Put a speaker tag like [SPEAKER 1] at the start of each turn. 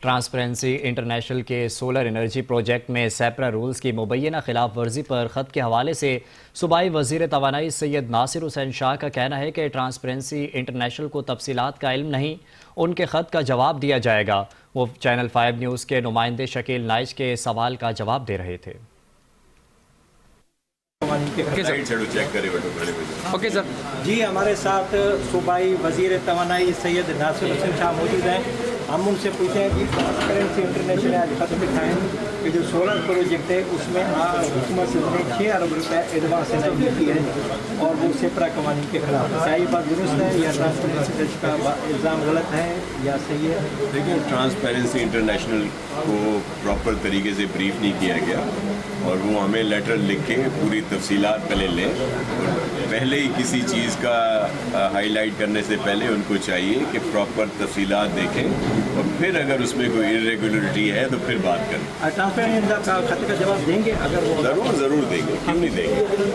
[SPEAKER 1] Transparency international کے solar energy project میں سیپرا rules کی مبینہ خلاف ورزی پر خط کے حوالے سے صوبائی وزیر توانائی سید ناصر حسین شاہ کا کہنا ہے کہ ٹرانسپیرنسی انٹرنیشنل کو تفصیلات کا علم نہیں، ان کے خط کا جواب دیا جائے گا۔ وہ چینل 5 نیوز کے نمائندے شکیل نائش کے سوال کا جواب دے رہے تھے۔
[SPEAKER 2] اوکے سر
[SPEAKER 3] جی، ہمارے ساتھ صوبائی وزیر توانائی سید ناصر حسین شاہ موجود ہیں۔ ہم ان سے پوچھیں کہ ٹرانسپیرنسی انٹرنیشنل آج خط دکھائیں کہ جو سولر پروجیکٹ ہے اس میں حکومت نے 6 ارب روپے ایڈوانس ادائیگی کی ہے اور وہ سیپرا قوانین کے خلاف ہے۔ کیا یہ بات درست ہے یا ٹرانسپیرنسی کا الزام غلط ہے یا صحیح ہے؟
[SPEAKER 4] دیکھیں، ٹرانسپیرنسی انٹرنیشنل کو پراپر طریقے سے بریف نہیں کیا گیا اور وہ ہمیں لیٹر لکھ کے پوری تفصیلات پہلے لیں۔ پہلے ہی کسی چیز کا ہائی لائٹ کرنے سے پہلے ان کو چاہیے کہ پراپر تفصیلات دیکھیں اور پھر اگر اس میں کوئی irregularity ہے تو پھر بات کریں۔
[SPEAKER 3] ٹرانسپیرنسی کا خط کا جواب دیں گے اگر وہ
[SPEAKER 4] ضرور دیں گے، کیوں نہیں دیں گے۔